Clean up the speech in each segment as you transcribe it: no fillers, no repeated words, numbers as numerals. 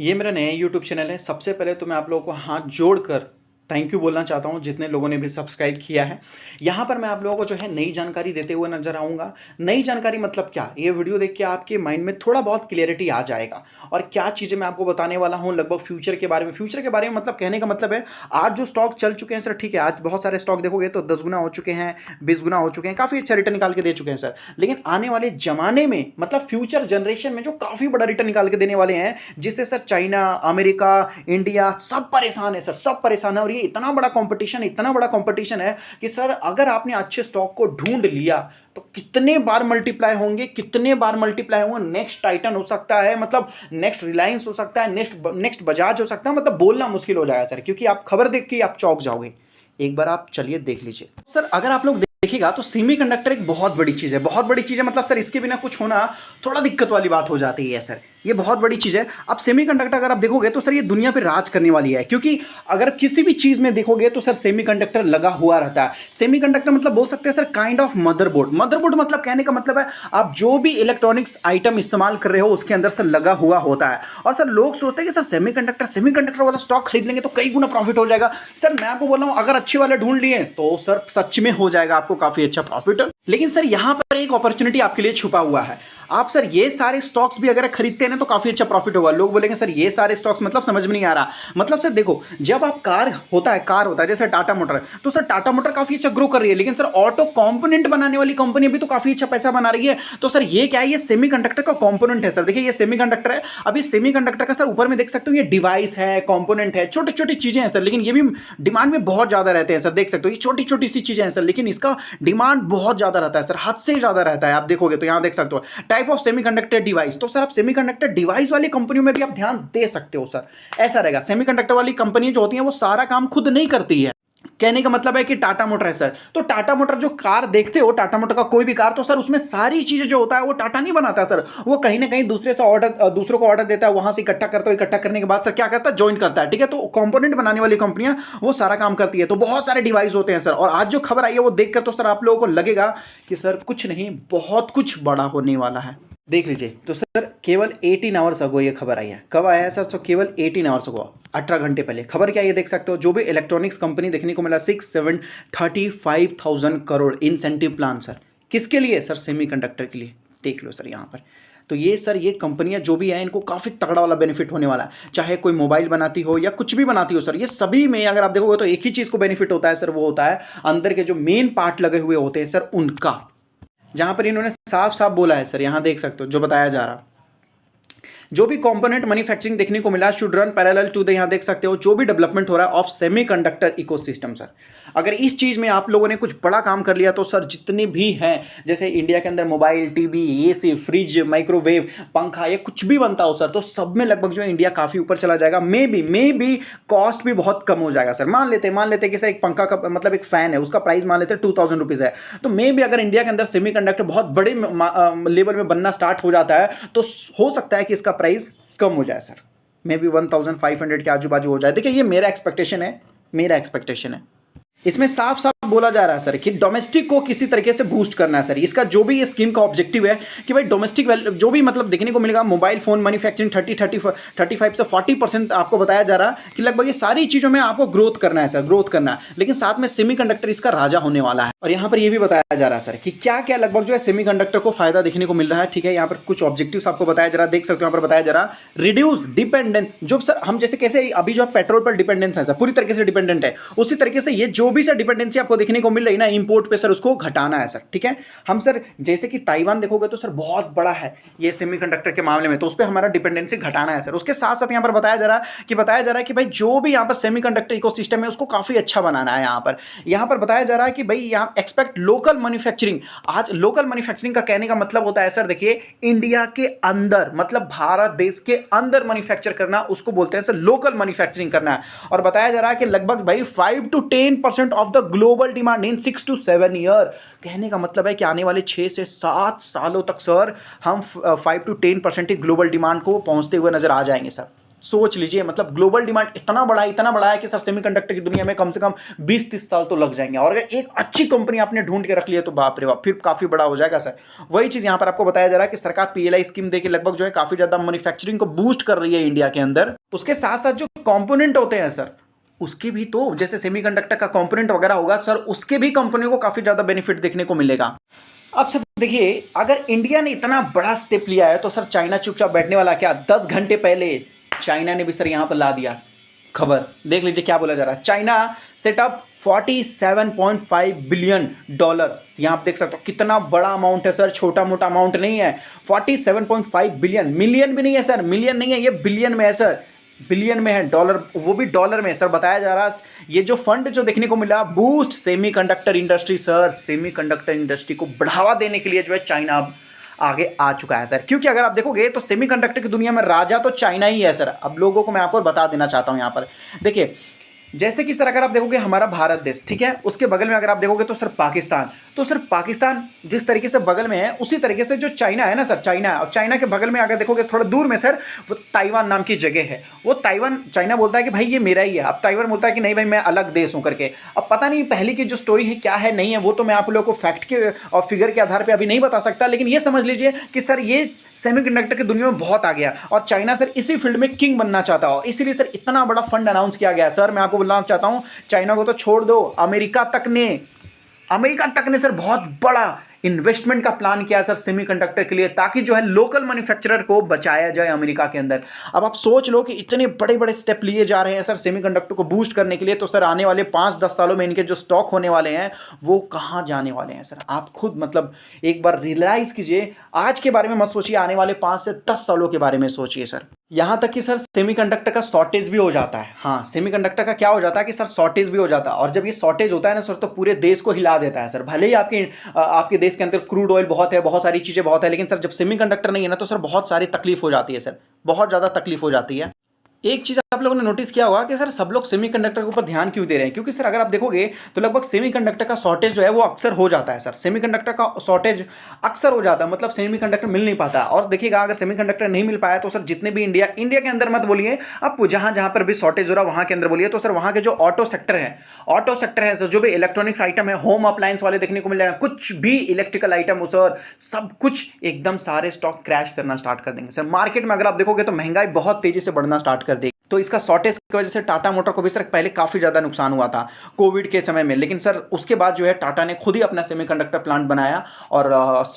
ये मेरा नया यूट्यूब चैनल है। सबसे पहले तो मैं आप लोगों को हाथ जोड़कर थैंक यू बोलना चाहता हूँ जितने लोगों ने भी सब्सक्राइब किया है। यहाँ पर मैं आप लोगों को जो है नई जानकारी देते हुए नजर आऊँगा। नई जानकारी मतलब क्या, ये वीडियो देख के आपके माइंड में थोड़ा बहुत क्लियरिटी आ जाएगा। और क्या चीज़ें मैं आपको बताने वाला हूँ लगभग फ्यूचर के बारे में। फ्यूचर के बारे में मतलब कहने का मतलब है आज जो स्टॉक चल चुके हैं सर, ठीक है, आज बहुत सारे स्टॉक देखोगे तो 10 गुना हो चुके हैं, 20 गुना हो चुके हैं, काफ़ी अच्छा रिटर्न निकाल के दे चुके हैं सर। लेकिन आने वाले जमाने में मतलब फ्यूचर जनरेशन में जो काफ़ी बड़ा रिटर्न निकाल के देने वाले हैं, जिससे सर चाइना, अमेरिका, इंडिया सब परेशान है सर, सब परेशान है। और ये इतना बड़ा कंपटीशन है कि सर अगर आपने अच्छे स्टॉक को ढूंढ लिया तो कितने बार मल्टीप्लाई होंगे, कितने बार मल्टीप्लाई होंगे। नेक्स्ट टाइटन हो सकता है, मतलब नेक्स्ट रिलायंस हो सकता है, नेक्स्ट बजाज हो सकता है, मतलब बोलना मुश्किल हो जाएगा सर, क्योंकि आप खबर देख के आप चौंक जाओगे। एक बार आप चलिए देख लीजिए सर। अगर आप लोग देखिएगा तो सेमीकंडक्टर एक बहुत बड़ी चीज़ है, बहुत बड़ी चीज़ है। मतलब सर इसके बिना कुछ होना थोड़ा दिक्कत वाली बात हो जाती है सर, ये बहुत बड़ी चीज़ है। अब सेमीकंडक्टर अगर आप देखोगे तो सर ये दुनिया पे राज करने वाली है, क्योंकि अगर किसी भी चीज़ में देखोगे तो सर सेमीकंडक्टर लगा हुआ रहता है। सेमीकंडक्टर मतलब बोल सकते हैं sir kind of motherboard. Motherboard मतलब कहने का मतलब है आप जो भी इलेक्ट्रॉनिक्स आइटम इस्तेमाल कर रहे हो उसके अंदर सर लगा हुआ होता है। और सर लोग सोचते हैं कि सर सेमीकंडक्टर वाला स्टॉक खरीद लेंगे तो कई गुना प्रॉफिट हो जाएगा। सर मैं आपको बोल रहा हूं अगर अच्छे वाले ढूंढ लिए तो सर सच में हो जाएगा आपको काफी अच्छा प्रॉफिट। लेकिन सर यहां पर एक अपॉर्चुनिटी आपके लिए छुपा हुआ है। आप सर ये सारे स्टॉक्स भी अगर खरीदते हैं ना तो काफी अच्छा प्रॉफिट होगा। लोग बोलेंगे सर ये सारे स्टॉक्स मतलब समझ में नहीं आ रहा। मतलब सर देखो, जब आप कार होता है जैसे टाटा मोटर, तो सर टाटा मोटर काफी अच्छा ग्रो कर रही है, लेकिन सर ऑटो कंपोनेंट बनाने वाली कंपनी भी तो काफी अच्छा पैसा बना रही है। तो सर ये क्या है, ये सेमीकंडक्टर का कंपोनेंट है सर। देखिए ये सेमीकंडक्टर है। अभी सेमीकंडक्टर का सर ऊपर में देख सकते हो ये डिवाइस है, कंपोनेंट है, छोटी छोटी चीजें हैं सर, लेकिन ये भी डिमांड में बहुत ज्यादा रहते हैं सर। देख सकते हो ये छोटी छोटी सी चीजें हैं सर, लेकिन इसका डिमांड बहुत ज्यादा रहता है सर, हद से ज्यादा रहता है। आप देखोगे तो यहां देख सकते हो टाइप ऑफ सेमीकंडक्टर डिवाइस। तो सर आप सेमीकंडक्टर डिवाइस वाली कंपनियों में भी आप ध्यान दे सकते हो सर। ऐसा रहेगा, सेमीकंडक्टर वाली कंपनी जो होती है वो सारा काम खुद नहीं करती है। कहने का मतलब है कि टाटा मोटर है सर, तो टाटा मोटर जो कार देखते हो, टाटा मोटर का कोई भी कार, तो सर उसमें सारी चीजें जो होता है वो टाटा नहीं बनाता है सर। वो कहीं ना कहीं दूसरों को ऑर्डर देता है, वहां से इकट्ठा करता है, इकट्ठा करने के बाद सर क्या करता है, ज्वाइन करता है, ठीक है। तो कंपोनेंट बनाने वाली कंपनियां वो सारा काम करती है। तो बहुत सारे डिवाइस होते हैं सर। और आज जो खबर आई है वो देखकर तो सर आप लोगों को लगेगा कि सर कुछ नहीं, बहुत कुछ बड़ा होने वाला है। देख लीजिए तो सर केवल 18 आवर्स अगो ये खबर आई है। कब आया है सर? तो केवल 18 आवर्स अगो, 18 घंटे पहले। खबर क्या है ये देख सकते हो, जो भी इलेक्ट्रॉनिक्स कंपनी देखने को मिला 6,735,000 करोड़ इंसेंटिव प्लान सर। किसके लिए सर? सेमीकंडक्टर के लिए। देख लो सर यहाँ पर। तो ये सर ये कंपनियां जो भी हैं इनको काफ़ी तगड़ा वाला बेनिफिट होने वाला है। चाहे कोई मोबाइल बनाती हो या कुछ भी बनाती हो सर, ये सभी में अगर आप देखोगे तो एक ही चीज़ को बेनिफिट होता है सर, वो होता है अंदर के जो मेन पार्ट लगे हुए होते हैं सर उनका। जहां पर इन्होंने साफ साफ बोला है सर, यहां देख सकते हो जो बताया जा रहा, जो भी कंपोनेंट मैन्युफैक्चरिंग देखने को मिला should run parallel to the, यहां देख सकते हो जो भी डेवलपमेंट हो रहा है ऑफ सेमीकंडक्टर इकोसिस्टम सर। अगर इस चीज में आप लोगों ने कुछ बड़ा काम कर लिया तो सर जितने भी हैं, जैसे इंडिया के अंदर mobile, TV, AC, fridge, microwave, पंखा, ये कुछ भी बनता हो सर, तो सब में लगभग जो है इंडिया काफी ऊपर चला जाएगा। मे बी कॉस्ट भी बहुत कम हो जाएगा सर। मान लेते कि सर एक पंखा का मतलब एक फैन है, उसका प्राइस मान लेते 2,000 रुपीज है। तो मे बी अगर इंडिया के अंदर सेमीकंडक्टर बहुत बड़े लेवल में बनना स्टार्ट हो जाता है तो हो सकता है कि इसका प्राइस कम हो जाए सर, मे बी 1,500 के आजू बाजू हो जाए। देखिए ये मेरा एक्सपेक्टेशन है। इसमें साफ साफ बोला जा रहा है सर कि डोमेस्टिक को किसी तरीके से बूस्ट करना है सर। इसका जो भी ये स्कीम का ऑब्जेक्टिव है कि भाई डोमेस्टिक जो भी मतलब देखने को मिलेगा, मोबाइल फोन मैन्युफैक्चरिंग 35 से 40% आपको बताया जा रहा है कि लगभग ये सारी चीजों में आपको ग्रोथ करना है सर, ग्रोथ करना है। लेकिन साथ में सेमीकंडक्टर इसका राजा होने वाला है। और यहाँ पर ये भी बताया जा रहा है सर कि क्या क्या लगभग जो है सेमीकंडक्टर को फायदा देखने को मिल रहा है, ठीक है। यहाँ पर कुछ ऑब्जेक्टिव्स आपको बताया जा रहा है, देख सकते हो यहाँ पर बताया जा रहा रिड्यूस डिपेंडेंस। जो सर हम जैसे कैसे अभी जो पेट्रोल पर डिपेंडेंस है सर, पूरी तरीके से डिपेंडेंट है, उसी तरीके से ये जो भी सर डिपेंडेंसी आपको देखने को मिल रही है ना इंपोर्ट पे सर, उसको घटाना है सर, ठीक है। हम सर जैसे कि ताइवान देखोगे तो सर बहुत बड़ा है ये सेमीकंडक्टर के मामले में, तो उस पर हमारा डिपेंडेंसी घटाना है सर। उसके साथ साथ यहाँ पर बताया जा रहा है कि भाई जो भी यहाँ पर सेमीकंडक्टर इकोसिस्टम है उसको काफी अच्छा बनाना है। यहाँ पर बताया जा रहा है कि भाई यहाँ एक्सपेक्ट लोकल मैन्युफैक्चरिंग। आज लोकल मैन्युफैक्चरिंग का कहने का मतलब होता है सर, देखिए इंडिया के अंदर मतलब भारत देश के अंदर मैन्युफैक्चर करना, उसको बोलते हैं सर लोकल मैन्युफैक्चरिंग करना है। और बताया जा रहा है कि लगभग भाई 5 to 10% of the global demand in 6 to 7 year. कहने का मतलब है कि आने वाले 6 से 7 सालों तक सर हम 5 to 10% ही ग्लोबल डिमांड को पहुंचते हुए नजर आ जाएंगे सर। सोच लीजिए, मतलब ग्लोबल डिमांड इतना बड़ा है कि सर सेमीकंडक्टर की दुनिया में कम से कम 20-30 साल तो लग जाएंगे। और अगर एक अच्छी कंपनी आपने ढूंढ के रख ली है तो बाप रे बाप, फिर काफी बड़ा हो जाएगा सर। वही चीज यहां पर आपको बताया जा रहा है कि सरकार पीएलआई स्कीम देके लगभग जो है काफी ज्यादा मैन्युफैक्चरिंग को बूस्ट कर रही है इंडिया के अंदर। उसके साथ साथ जो कंपोनेंट होते हैं सर, उसके भी तो जैसे सेमीकंडक्टर का कंपोनेंट वगैरह होगा सर, उसके भी कंपनियों को काफी ज्यादा बेनिफिट देखने को मिलेगा। अब सर देखिए, अगर इंडिया ने इतना बड़ा स्टेप लिया है तो सर चाइना चुपचाप बैठने वाला क्या? 10 घंटे पहले चाइना ने भी सर यहां पर ला दिया खबर। देख लीजिए क्या बोला जा रहा है। China setup $47.5 billion. यहां आप देख सकते हो कितना बड़ा अमाउंट है सर, छोटा मोटा अमाउंट नहीं है। 47.5 बिलियन, मिलियन भी नहीं है सर, मिलियन नहीं है, ये बिलियन में है सर, बिलियन में है, डॉलर, वो भी डॉलर में सर। बताया जा रहा है ये जो फंड जो देखने को मिला, boost semiconductor industry sir, semiconductor industry को बढ़ावा देने के लिए जो है चाइना अब आगे आ चुका है सर। क्योंकि अगर आप देखोगे तो सेमीकंडक्टर की दुनिया में राजा तो चाइना ही है सर। अब लोगों को मैं आपको बता देना चाहता हूं यहां पर, देखिए जैसे कि सर अगर आप देखोगे हमारा भारत देश, ठीक है, उसके बगल में अगर आप देखोगे तो सर पाकिस्तान, तो सर पाकिस्तान जिस तरीके से बगल में है उसी तरीके से जो चाइना है ना सर, चाइना, और चाइना के बगल में अगर देखोगे थोड़ा दूर में सर, वो ताइवान नाम की जगह है। वो ताइवान, चाइना बोलता है कि भाई ये मेरा ही है, अब ताइवान बोलता है कि नहीं भाई मैं अलग देश हूं करके। अब पता नहीं पहले की जो स्टोरी है क्या है नहीं है, वो तो मैं आप लोगों को फैक्ट के और फिगर के आधार पर अभी नहीं बता सकता, लेकिन ये समझ लीजिए कि सर ये सेमीकंडक्टर की दुनिया में बहुत आ गया और चाइना सर इसी फील्ड में किंग बनना चाहता हो, इसीलिए सर इतना बड़ा फंड अनाउंस किया गया। सर मैं आपको बोलना चाहता हूं, चाइना को तो छोड़ दो, अमेरिका तक ने सर बहुत बड़ा इन्वेस्टमेंट का प्लान किया सर सेमीकंडक्टर के लिए, ताकि जो है लोकल मैन्युफैक्चरर को बचाया जाए अमेरिका के अंदर। अब आप सोच लो कि इतने बड़े बड़े स्टेप लिए जा रहे हैं सर सेमीकंडक्टर को बूस्ट करने के लिए, तो सर आने वाले 5-10 सालों में इनके जो स्टॉक होने वाले हैं वो कहां जाने वाले हैं सर? आप खुद मतलब एक बार रियलाइज कीजिए, आज के बारे में मत सोचिए, आने वाले 5 से 10 सालों के बारे में सोचिए सर। यहां तक कि सर सेमीकंडक्टर का शॉर्टेज भी हो जाता है। हाँ, सेमीकंडक्टर का क्या हो जाता है कि सर शॉर्टेज भी हो जाता है, और जब ये शॉर्टेज होता है ना सर तो पूरे देश को हिला देता है सर। भले ही आपके देश के अंदर क्रूड ऑयल बहुत है, बहुत सारी चीजें बहुत है, लेकिन सर जब सेमीकंडक्टर नहीं है ना तो सर बहुत सारी तकलीफ हो जाती है सर, बहुत ज्यादा तकलीफ हो जाती है। एक चीज आप लोगों ने नोटिस किया होगा कि सर सब लोग सेमीकंडक्टर के ऊपर ध्यान क्यों दे रहे हैं? क्योंकि सर अगर आप देखोगे तो लगभग सेमीकंडक्टर का शॉर्टेज जो है वो अक्सर हो जाता है सर, सेमीकंडक्टर का शॉर्टेज अक्सर हो जाता है, मतलब सेमीकंडक्टर मिल नहीं पाता। और देखिएगा अगर सेमीकंडक्टर नहीं मिल पाया तो सर जितने भी इंडिया के अंदर मत बोलिए, आप जहां जहां पर भी शॉर्टेज हो रहा है वहां के अंदर बोलिए, तो सर वहां के जो ऑटो सेक्टर है सर, जो भी इलेक्ट्रॉनिक्स आइटम है, होम अप्लायंस वाले देखने को मिल जाएगा, कुछ भी इलेक्ट्रिकल आइटम हो सर, सब कुछ एकदम सारे स्टॉक क्रैश करना स्टार्ट कर देंगे सर। मार्केट में अगर आप देखोगे तो महंगाई बहुत तेजी से बढ़ना स्टार्ट कर देगी। तो इसका शॉर्टेज की वजह से टाटा मोटर को भी सर पहले काफी ज्यादा नुकसान हुआ था कोविड के समय में, लेकिन सर उसके बाद जो है टाटा ने खुद ही अपना सेमीकंडक्टर प्लांट बनाया, और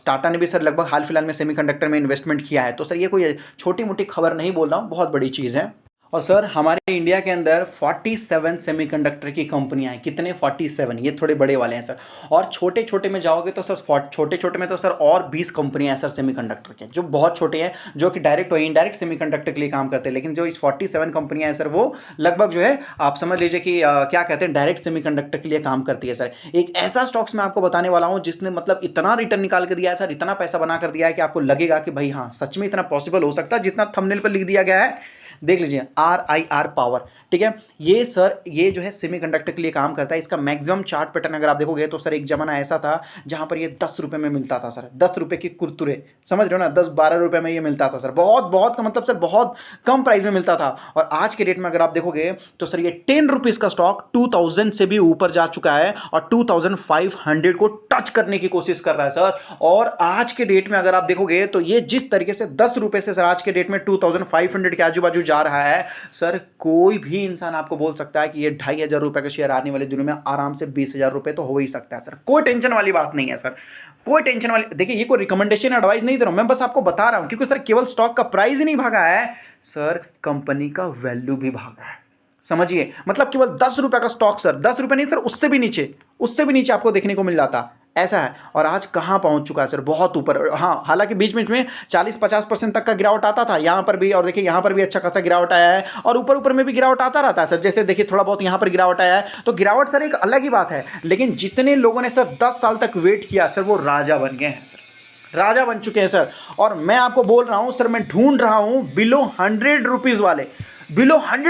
टाटा ने भी सर लगभग हाल फिलहाल में सेमीकंडक्टर में इन्वेस्टमेंट किया है। तो सर ये कोई छोटी मोटी खबर नहीं बोल रहा हूँ, बहुत बड़ी चीज है। और सर हमारे इंडिया के अंदर 47 सेमीकंडक्टर की कंपनियां हैं। कितने? 47, ये थोड़े बड़े वाले हैं सर। और छोटे छोटे में जाओगे तो सर छोटे छोटे में तो सर और 20 कंपनियां हैं सर सेमीकंडक्टर के, जो बहुत छोटे हैं, जो कि डायरेक्ट और इनडायरेक्ट सेमीकंडक्टर के लिए काम करते हैं। लेकिन जो इस 47 कंपनियां हैं सर, वो लगभग जो है आप समझ लीजिए कि क्या कहते हैं, डायरेक्ट सेमीकंडक्टर के लिए काम करती है सर। एक ऐसा स्टॉक्स मैं आपको बताने वाला हूं जिसने मतलब इतना रिटर्न निकाल कर दिया है सर, इतना पैसा बना कर दिया है कि आपको लगेगा कि भाई हाँ सच में इतना पॉसिबल हो सकता है जितना थंबनेल पर लिख दिया गया है। देख लीजिए, RIR पावर, ठीक है, ये सर ये जो है सेमीकंडक्टर के लिए काम करता है। इसका मैक्सिमम चार्ट पैटर्न अगर आप देखोगे तो सर एक जमाना ऐसा था जहां पर ये 10 रुपए में मिलता था सर, 10 रुपए की कुरकुरे, समझ रहे हो ना, 10-12 रुपए में ये मिलता था सर, बहुत बहुत का मतलब सर बहुत कम प्राइस में मिलता था। और आज के डेट में अगर आप देखोगे तो सर ये 10 रुपीज का स्टॉक 2000 से भी ऊपर जा चुका है और 2500 को टच करने की कोशिश कर रहा है सर। और आज के डेट में अगर आप देखोगे तो ये जिस तरीके से 10 रुपए से सर आज के डेट में 2500 के आजू बाजू जा रहा है सर, कोई भी इंसान आपको बोल सकता है कि ये 2500 रुपए का शेयर आने वाले दिनों में आराम से 20,000 रुपए तो हो ही सकता है सर। कोई टेंशन वाली बात नहीं है सर, कोई टेंशन वाली, देखिए ये कोई रिकमेंडेशन एडवाइस नहीं दे रहा हूं, मैं बस आपको बता रहा हूं, क्योंकि सर केवल स्टॉक का प्राइस ही नहीं भागा है सर, कंपनी का वैल्यू भी भागा है, समझिए। मतलब केवल 10 रुपए का स्टॉक सर, 10 रुपए नहीं सर, उससे भी नीचे आपको देखने को मिल जाता, ऐसा है। और आज कहां पहुंच चुका है सर, बहुत ऊपर। हाँ, हालांकि बीच बीच में 40-50% तक का गिरावट आता था यहां पर भी, और देखिए यहां पर भी अच्छा खासा गिरावट आया है, और ऊपर ऊपर में भी गिरावट आता रहता है सर। जैसे देखिए थोड़ा बहुत यहां पर गिरावट आया है, तो गिरावट सर एक अलग ही बात है, लेकिन जितने लोगों ने सर 10 साल तक वेट किया सर, वो राजा बन गए हैं सर, राजा बन चुके हैं सर। और मैं आपको बोल रहा हूं सर, मैं ढूंढ रहा हूं बिलो 100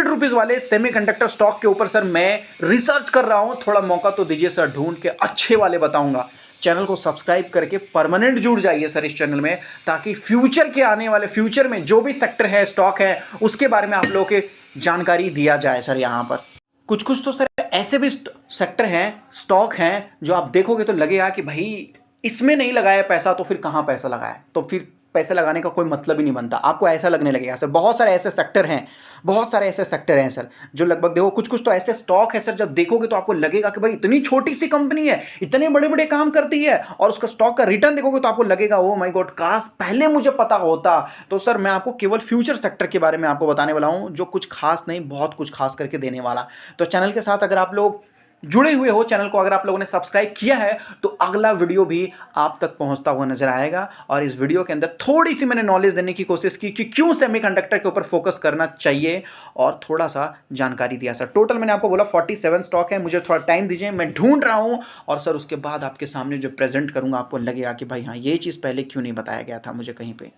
रुपीज वाले सेमीकंडक्टर स्टॉक के ऊपर सर मैं रिसर्च कर रहा हूं। थोड़ा मौका तो दीजिए सर, ढूंढ के अच्छे वाले बताऊंगा। चैनल को सब्सक्राइब करके परमानेंट जुड़ जाइए सर इस चैनल में, ताकि फ्यूचर के आने वाले फ्यूचर में जो भी सेक्टर है, स्टॉक है, उसके बारे में आप लोगों के जानकारी दिया जाए सर। यहाँ पर कुछ कुछ तो सर ऐसे भी सेक्टर हैं, स्टॉक हैं, जो आप देखोगे तो लगेगा कि भाई इसमें नहीं लगाया पैसा तो फिर कहाँ पैसा लगाया, तो फिर पैसे लगाने का कोई मतलब ही नहीं बनता, आपको ऐसा लगने लगेगा सर। बहुत सारे ऐसे सेक्टर हैं, बहुत सारे ऐसे सेक्टर हैं सर, जो लगभग देखो कुछ कुछ तो ऐसे स्टॉक है सर, जब देखोगे तो आपको लगेगा कि भाई इतनी छोटी सी कंपनी है, इतने बड़े बड़े काम करती है, और उसका स्टॉक का रिटर्न देखोगे तो आपको लगेगा ओ माय गॉड, काश पहले मुझे पता होता। तो सर मैं आपको केवल फ्यूचर सेक्टर के बारे में आपको बताने वाला हूं, जो कुछ खास नहीं, बहुत कुछ खास करके देने वाला। तो चैनल के साथ अगर आप लोग जुड़े हुए हो, चैनल को अगर आप लोगों ने सब्सक्राइब किया है, तो अगला वीडियो भी आप तक पहुंचता हुआ नजर आएगा। और इस वीडियो के अंदर थोड़ी सी मैंने नॉलेज देने की कोशिश की कि क्यों सेमीकंडक्टर के ऊपर फोकस करना चाहिए, और थोड़ा सा जानकारी दिया सर। टोटल मैंने आपको बोला 47 स्टॉक है, मुझे थोड़ा टाइम दीजिए, मैं ढूंढ रहा हूं, और सर उसके बाद आपके सामने जो प्रेजेंट करूंगा आपको लगेगा कि भाई हाँ, ये चीज़ पहले क्यों नहीं बताया गया था मुझे कहीं पर।